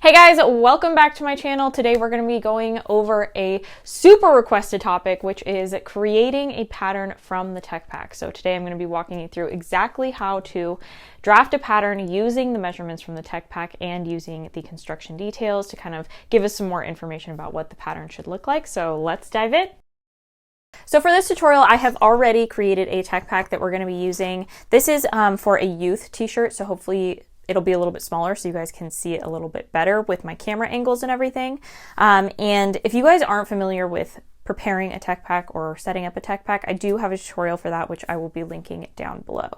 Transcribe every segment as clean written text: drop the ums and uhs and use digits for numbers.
Hey guys, welcome back to my channel. Today we're going to be going over a super requested topic, which is creating a pattern from the tech pack. So today I'm going to be walking you through exactly how to draft a pattern using the measurements from the tech pack and using the construction details to kind of give us some more information about what the pattern should look like. So let's dive in. So for this tutorial, I have already created a tech pack that we're going to be using. This is for a youth t-shirt, so hopefully it'll be a little bit smaller so you guys can see it a little bit better with my camera angles and everything. And if you guys aren't familiar with preparing a tech pack or setting up a tech pack, I do have a tutorial for that, which I will be linking down below.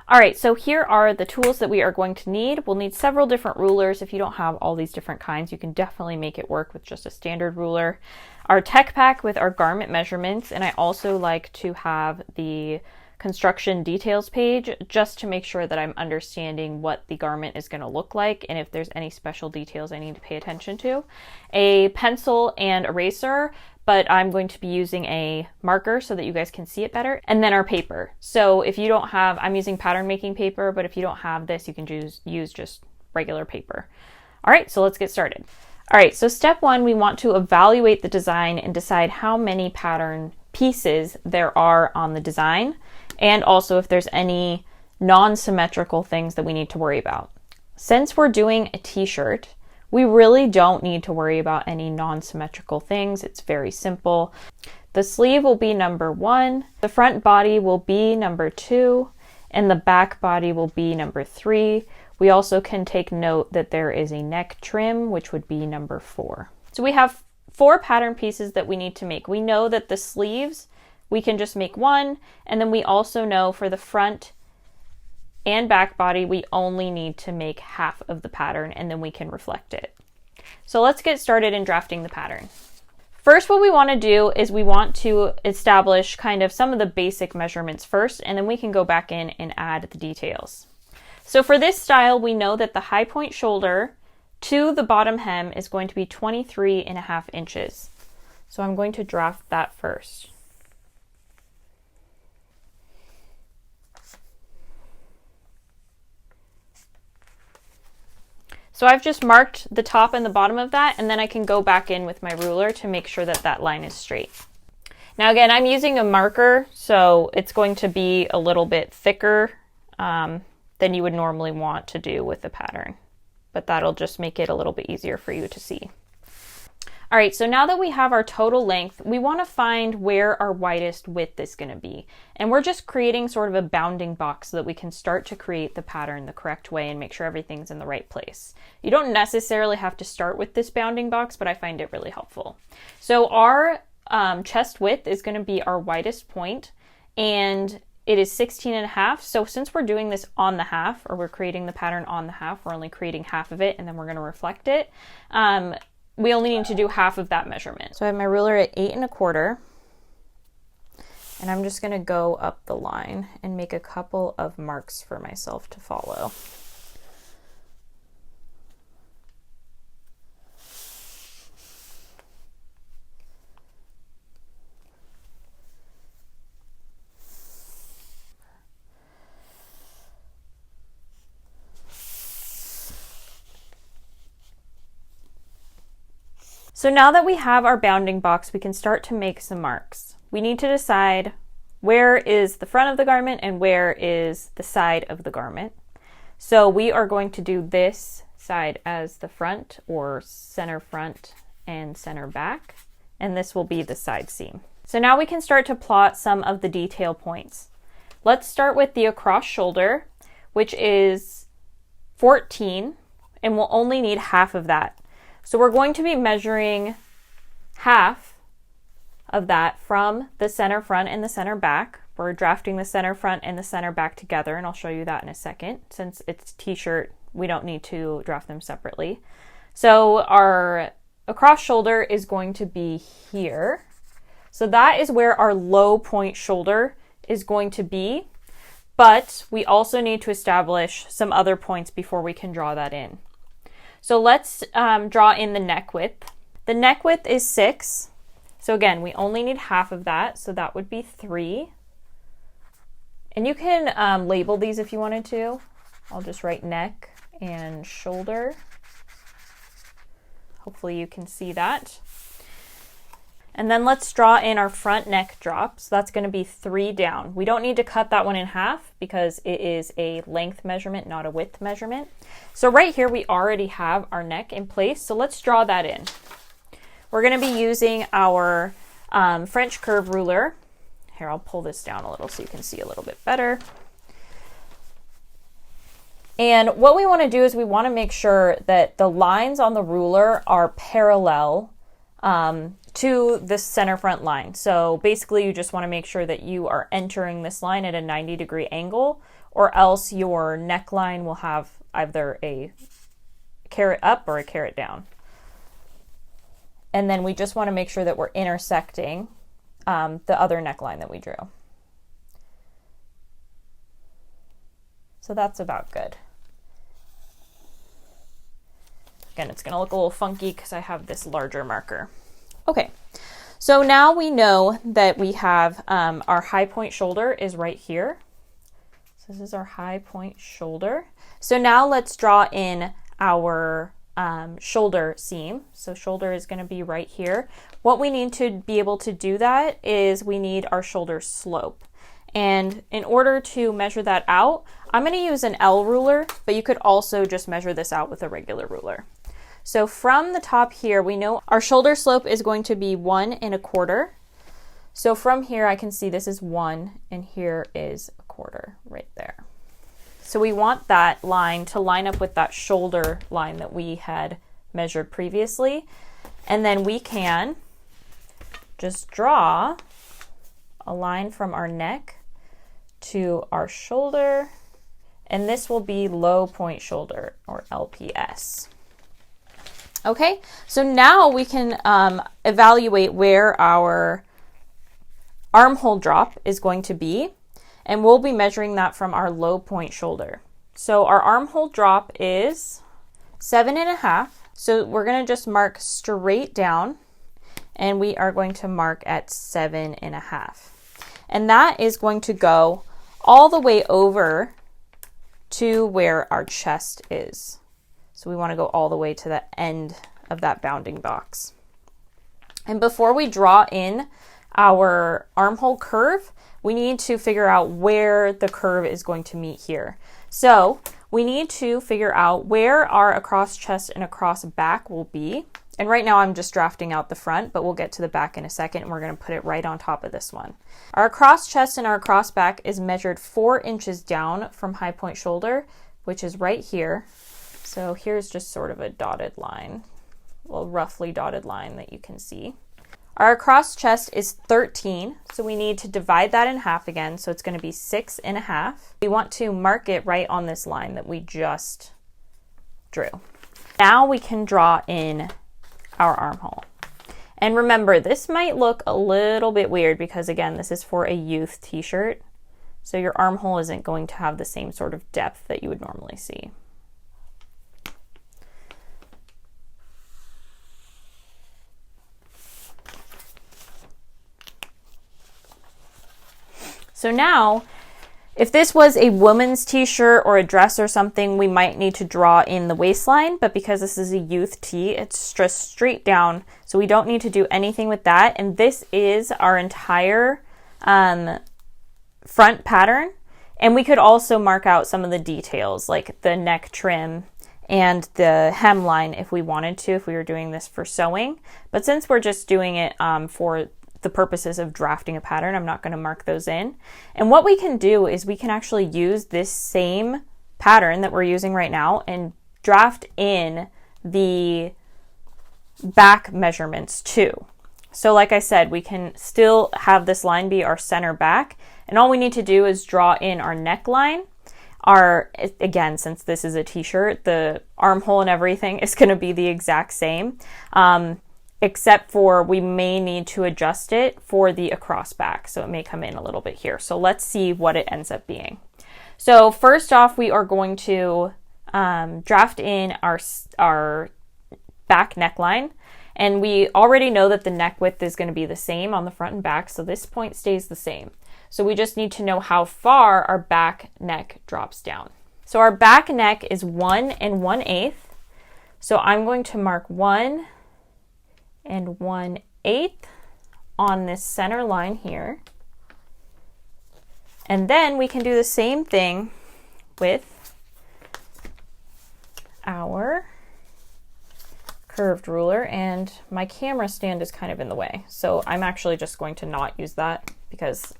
All right, so here are the tools that we are going to need. We'll need several different rulers. If you don't have all these different kinds, you can definitely make it work with just a standard ruler. Our tech pack with our garment measurements, and I also like to have the construction details page just to make sure that I'm understanding what the garment is going to look like and if there's any special details I need to pay attention to. A pencil and eraser, but I'm going to be using a marker so that you guys can see it better. And then our paper. So if you don't have, I'm using pattern making paper, but if you don't have this, you can use just regular paper. All right, so let's get started. All right, so step one, we want to evaluate the design and decide how many pattern pieces there are on the design, and also if there's any non-symmetrical things that we need to worry about. Since we're doing a t-shirt, we really don't need to worry about any non-symmetrical things. It's very simple. The sleeve will be number 1, the front body will be number 2, and the back body will be number 3. We also can take note that there is a neck trim, which would be number 4. So we have 4 pattern pieces that we need to make. We know that the sleeves, we can just make 1, and then we also know for the front and back body, we only need to make half of the pattern, and then we can reflect it. So let's get started in drafting the pattern. First, what we want to do is we want to establish kind of some of the basic measurements first, and then we can go back in and add the details. So for this style, we know that the high point shoulder to the bottom hem is going to be 23.5 inches. So I'm going to draft that first. So I've just marked the top and the bottom of that, and then I can go back in with my ruler to make sure that that line is straight. Now again, I'm using a marker, so it's going to be a little bit thicker than you would normally want to do with the pattern, but that'll just make it a little bit easier for you to see. All right, so now that we have our total length, we want to find where our widest width is going to be. And we're just creating sort of a bounding box so that we can start to create the pattern the correct way and make sure everything's in the right place. You don't necessarily have to start with this bounding box, but I find it really helpful. So our chest width is going to be our widest point, and it is 16.5. So since we're doing this on the half, or we're creating the pattern on the half, we're only creating half of it, and then we're going to reflect it. We only need to do half of that measurement. So I have my ruler at 8.25, and I'm just gonna go up the line and make a couple of marks for myself to follow. So now that we have our bounding box, we can start to make some marks. We need to decide where is the front of the garment and where is the side of the garment. So we are going to do this side as the front, or center front and center back, and this will be the side seam. So now we can start to plot some of the detail points. Let's start with the across shoulder, which is 14, and we'll only need half of that. So we're going to be measuring half of that from the center front and the center back. We're drafting the center front and the center back together, and I'll show you that in a second. Since it's t-shirt, we don't need to draft them separately. So our across shoulder is going to be here. So that is where our low point shoulder is going to be, but we also need to establish some other points before we can draw that in. So let's draw in the neck width. The neck width is 6. So again, we only need half of that. So that would be 3. And you can label these if you wanted to. I'll just write neck and shoulder. Hopefully you can see that. And then let's draw in our front neck drop. So that's going to be 3 down. We don't need to cut that one in half because it is a length measurement, not a width measurement. So right here, we already have our neck in place. So let's draw that in. We're going to be using our French curve ruler. Here, I'll pull this down a little so you can see a little bit better. And what we want to do is we want to make sure that the lines on the ruler are parallel to the center front line. So basically you just want to make sure that you are entering this line at a 90-degree angle, or else your neckline will have either a caret up or a caret down. And then we just want to make sure that we're intersecting the other neckline that we drew. So that's about good. Again, it's going to look a little funky because I have this larger marker. Okay, so now we know that we have our high point shoulder is right here. So this is our high point shoulder. So now let's draw in our shoulder seam. So shoulder is going to be right here. What we need to be able to do that is we need our shoulder slope. And in order to measure that out, I'm going to use an L ruler, but you could also just measure this out with a regular ruler. So from the top here, we know our shoulder slope is going to be 1 1/4. So from here, I can see this is 1 and here is 1/4 right there. So we want that line to line up with that shoulder line that we had measured previously. And then we can just draw a line from our neck to our shoulder. And this will be low point shoulder, or LPS. Okay, so now we can evaluate where our armhole drop is going to be, and we'll be measuring that from our low point shoulder. So our armhole drop is 7.5. So we're going to just mark straight down, and we are going to mark at 7.5. And that is going to go all the way over to where our chest is. So we want to go all the way to the end of that bounding box. And before we draw in our armhole curve, we need to figure out where the curve is going to meet here. So we need to figure out where our across chest and across back will be. And right now I'm just drafting out the front, but we'll get to the back in a second, and we're going to put it right on top of this one. Our across chest and our across back is measured 4 inches down from high point shoulder, which is right here. So here's just sort of a dotted line, well, roughly dotted line that you can see. Our across chest is 13, so we need to divide that in half again, so it's going to be 6.5. We want to mark it right on this line that we just drew. Now we can draw in our armhole. And remember, this might look a little bit weird because, again, this is for a youth t-shirt, so your armhole isn't going to have the same sort of depth that you would normally see. So now, if this was a woman's t-shirt or a dress or something, we might need to draw in the waistline, but because this is a youth tee, it's just straight down, so we don't need to do anything with that. And this is our entire front pattern. And we could also mark out some of the details, like the neck trim and the hemline if we wanted to, if we were doing this for sewing. But since we're just doing it for the purposes of drafting a pattern, I'm not going to mark those in. And what we can do is we can actually use this same pattern that we're using right now and draft in the back measurements too. So like I said, we can still have this line be our center back, and all we need to do is draw in our neckline. Again, since this is a t-shirt, the armhole and everything is going to be the exact same. Except for we may need to adjust it for the across back. So it may come in a little bit here. So let's see what it ends up being. So first off, we are going to draft in our back neckline. And we already know that the neck width is going to be the same on the front and back. So this point stays the same. So we just need to know how far our back neck drops down. So our back neck is 1 1/8. So I'm going to mark 1 1/8 on this center line here. And then we can do the same thing with our curved ruler, and my camera stand is kind of in the way. So I'm actually just going to not use that because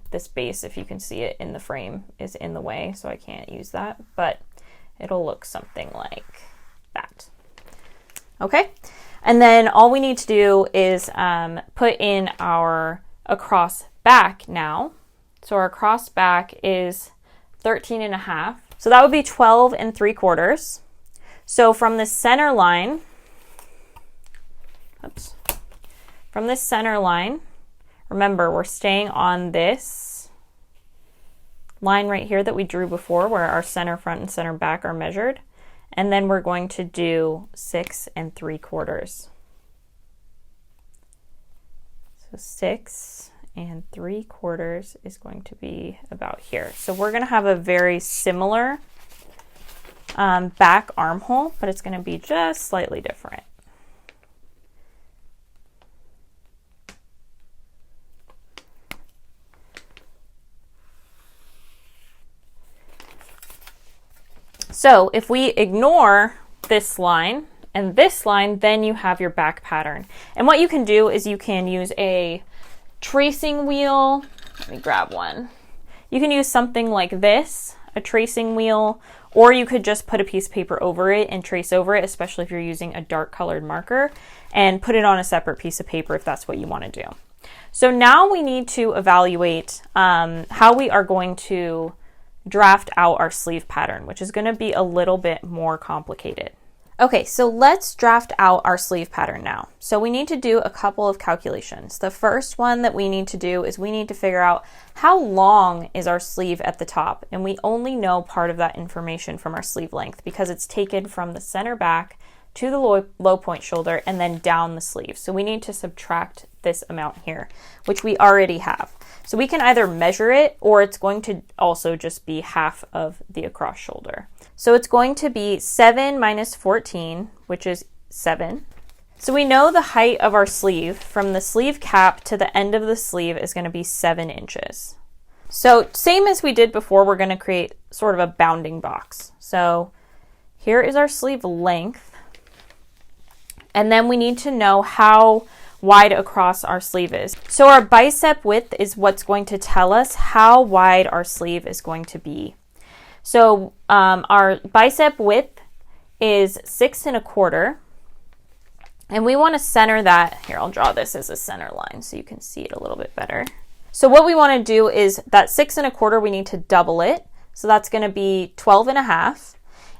this base, if you can see it in the frame, is in the way, so I can't use that, but it'll look something like that. Okay, and then all we need to do is put in our across back now. So our cross back is 13.5. So that would be 12 3/4. So from the center line, from this center line, remember we're staying on this line right here that we drew before where our center front and center back are measured. And then we're going to do 6 3/4. So 6 3/4 is going to be about here. So we're going to have a very similar back armhole, but it's going to be just slightly different. So if we ignore this line and this line, then you have your back pattern. And what you can do is you can use a tracing wheel. Let me grab one. You can use something like this, a tracing wheel, or you could just put a piece of paper over it and trace over it, especially if you're using a dark colored marker, and put it on a separate piece of paper if that's what you want to do. So now we need to evaluate how we are going to draft out our sleeve pattern, which is going to be a little bit more complicated. Okay, so let's draft out our sleeve pattern now. So we need to do a couple of calculations. The first one that we need to do is we need to figure out how long is our sleeve at the top, and we only know part of that information from our sleeve length because it's taken from the center back to the low point shoulder and then down the sleeve. So we need to subtract this amount here, which we already have. So we can either measure it, or it's going to also just be half of the across shoulder. So it's going to be 7 minus 14, which is 7. So we know the height of our sleeve from the sleeve cap to the end of the sleeve is going to be 7 inches. So same as we did before, we're going to create sort of a bounding box. So here is our sleeve length. And then we need to know how wide across our sleeve is. So our bicep width is what's going to tell us how wide our sleeve is going to be. So our bicep width is 6 1/4. And we want to center that. Here, I'll draw this as a center line so you can see it a little bit better. So what we want to do is that 6 1/4, we need to double it. So that's going to be 12.5.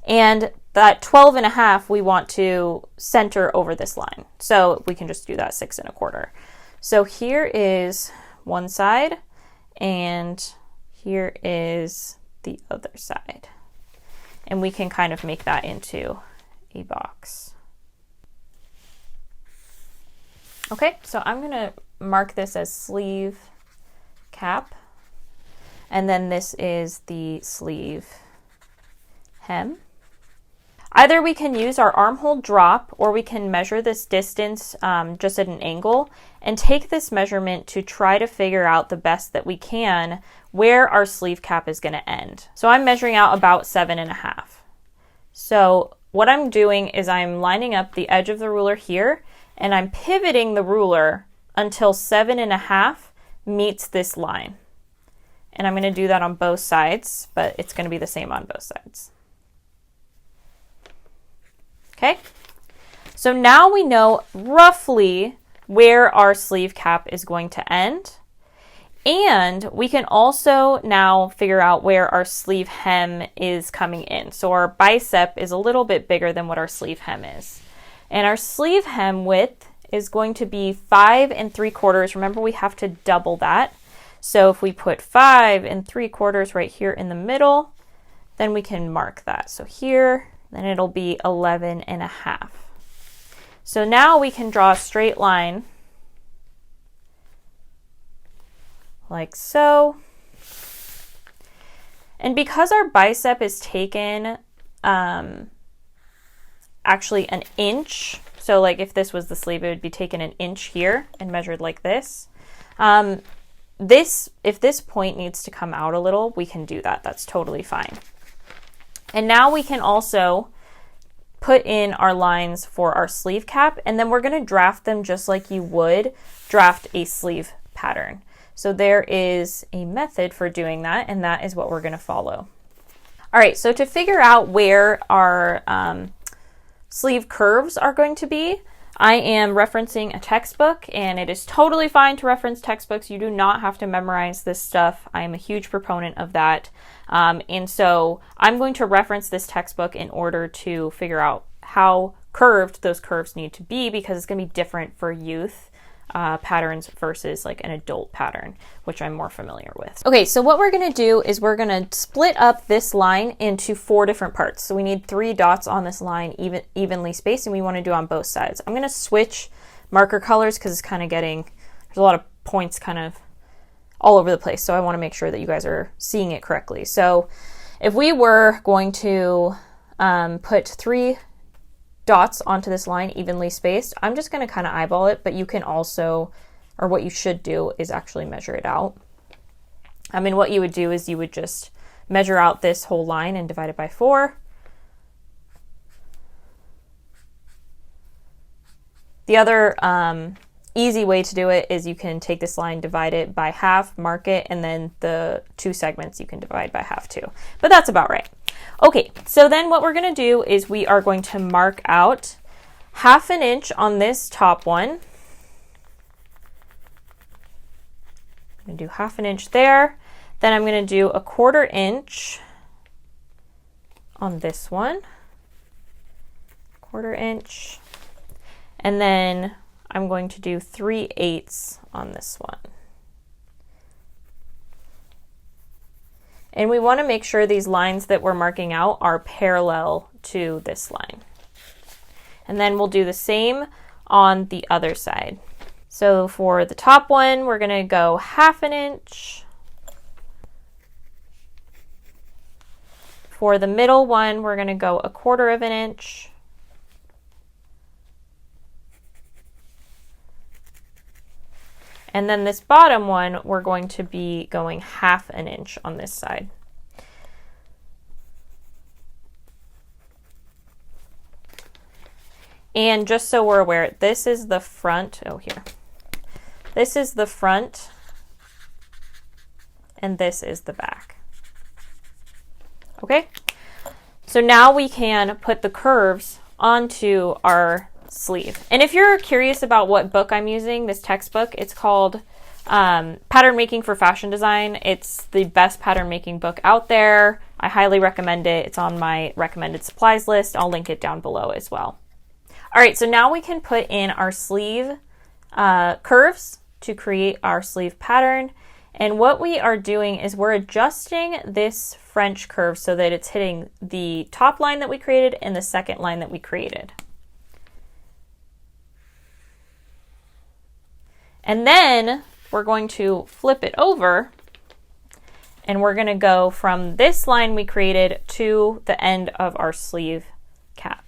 And that 12.5 we want to center over this line. So we can just do that 6 1/4. So here is one side and here is the other side. And we can kind of make that into a box. Okay, so I'm going to mark this as sleeve cap. And then this is the sleeve hem. Either we can use our armhole drop, or we can measure this distance just at an angle and take this measurement to try to figure out the best that we can where our sleeve cap is going to end. So I'm measuring out about 7.5. So what I'm doing is I'm lining up the edge of the ruler here, and I'm pivoting the ruler until 7.5 meets this line. And I'm going to do that on both sides, but it's going to be the same on both sides. Okay, so now we know roughly where our sleeve cap is going to end, and we can also now figure out where our sleeve hem is coming in. So our bicep is a little bit bigger than what our sleeve hem is, and our sleeve hem width is going to be 5 3/4. Remember, we have to double that. So if we put 5 3/4 right here in the middle, then we can mark that. So here, then it'll be 11.5. So now we can draw a straight line like so. And because our bicep is taken actually an inch, so So like if this was the sleeve, it would be taken an inch here and measured like this. If this point needs to come out a little, we can do that. That's totally fine. And now we can also put in our lines for our sleeve cap, and then we're going to draft them just like you would draft a sleeve pattern. So there is a method for doing that, and that is what we're going to follow. All right, so to figure out where our sleeve curves are going to be, I am referencing a textbook, and it is totally fine to reference textbooks. You do not have to memorize this stuff. I am a huge proponent of that. And so I'm going to reference this textbook in order to figure out how curved those curves need to be, because it's going to be different for youth patterns versus like an adult pattern, which I'm more familiar with. Okay, so what we're going to do is we're going to split up this line into 4 different parts. So we need 3 dots on this line, evenly spaced, and we want to do on both sides. I'm going to switch marker colors because it's kind of getting, there's a lot of points kind of all over the place. So I want to make sure that you guys are seeing it correctly. So if we were going to put 3 dots onto this line evenly spaced, I'm just going to kind of eyeball it, but you can also, or what you should do is actually measure it out. I mean, what you would do is you would just measure out this whole line and divide it by 4. The other easy way to do it is you can take this line, divide it by half, mark it, and then the 2 segments you can divide by half too. But that's about right. Okay, so then what we're going to do is we are going to mark out 1/2 inch on this top one. I'm going to do 1/2 inch there. Then I'm going to do 1/4 inch on this one. 1/4 inch. And then I'm going to do 3/8 on this one. And we want to make sure these lines that we're marking out are parallel to this line. And then we'll do the same on the other side. So for the top one, we're going to go 1/2 inch. For the middle one, we're going to go 1/4 inch. And then this bottom one, we're going to be going 1/2 inch on this side. And just so we're aware, this is the front, this is the front, and this is the back. Okay? So now we can put the curves onto our sleeve. And if you're curious about what book I'm using, this textbook, it's called Pattern Making for Fashion Design. It's the best pattern making book out there. I highly recommend it. It's on my recommended supplies list. I'll link it down below as well. All right, so now we can put in our sleeve curves to create our sleeve pattern. And what we are doing is we're adjusting this French curve so that it's hitting the top line that we created and the second line that we created. And then we're going to flip it over, and we're going to go from this line we created to the end of our sleeve cap.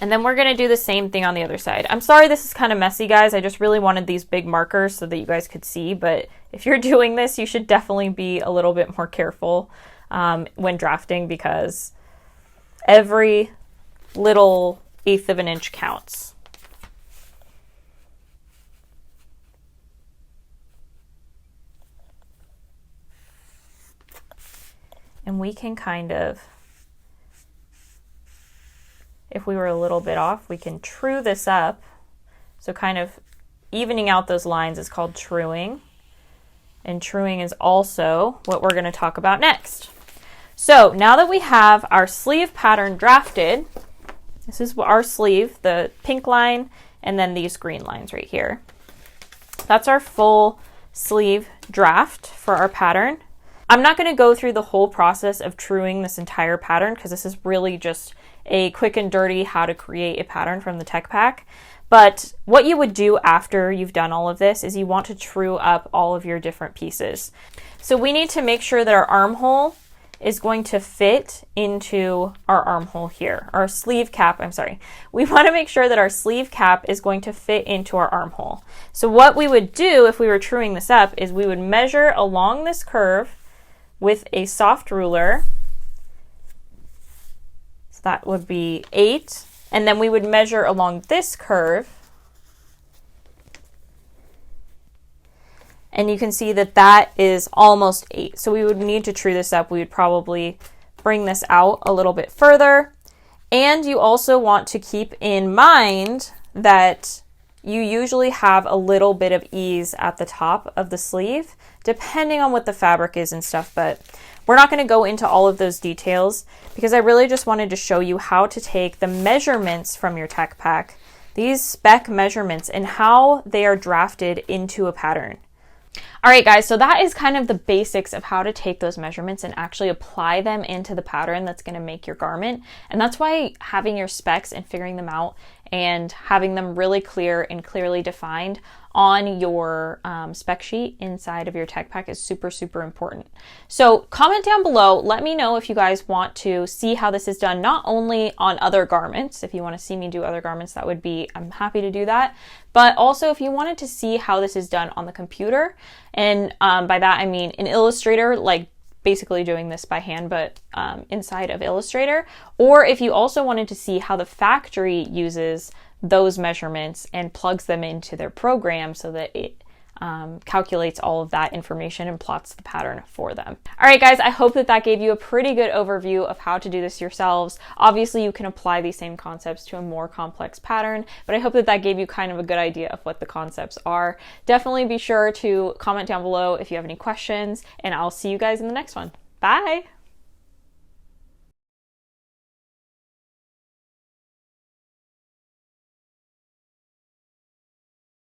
And then we're going to do the same thing on the other side. I'm sorry this is kind of messy, guys. I just really wanted these big markers so that you guys could see. But if you're doing this, you should definitely be a little bit more careful when drafting, because every little 1/8 of an inch counts. And we can kind of, if we were a little bit off, we can true this up. So kind of evening out those lines is called truing. And truing is also what we're going to talk about next. So now that we have our sleeve pattern drafted, this is our sleeve, the pink line, and then these green lines right here. That's our full sleeve draft for our pattern. I'm not going to go through the whole process of truing this entire pattern because this is really just a quick and dirty how to create a pattern from the tech pack. But what you would do after you've done all of this is you want to true up all of your different pieces. So we need to make sure that our armhole is going to fit into our armhole here, our sleeve cap, I'm sorry. We want to make sure that our sleeve cap is going to fit into our armhole. So what we would do if we were truing this up is we would measure along this curve with a soft ruler. So that would be 8. And then we would measure along this curve. And you can see that that is almost 8. So we would need to true this up. We would probably bring this out a little bit further. And you also want to keep in mind that you usually have a little bit of ease at the top of the sleeve, depending on what the fabric is and stuff. But we're not going to go into all of those details because I really just wanted to show you how to take the measurements from your tech pack, these spec measurements, and how they are drafted into a pattern. All right, guys, so that is kind of the basics of how to take those measurements and actually apply them into the pattern that's going to make your garment. And that's why having your specs and figuring them out and having them really clear and clearly defined on your spec sheet inside of your tech pack is super, super important. So comment down below, let me know if you guys want to see how this is done, not only on other garments. If you want to see me do other garments, that would be, I'm happy to do that. But also if you wanted to see how this is done on the computer, and by that I mean in Illustrator, like basically doing this by hand, but inside of Illustrator, or if you also wanted to see how the factory uses those measurements and plugs them into their program so that it calculates all of that information and plots the pattern for them. All right, guys, I hope that that gave you a pretty good overview of how to do this yourselves. Obviously, you can apply these same concepts to a more complex pattern, but I hope that that gave you kind of a good idea of what the concepts are. Definitely be sure to comment down below if you have any questions, and I'll see you guys in the next one. Bye!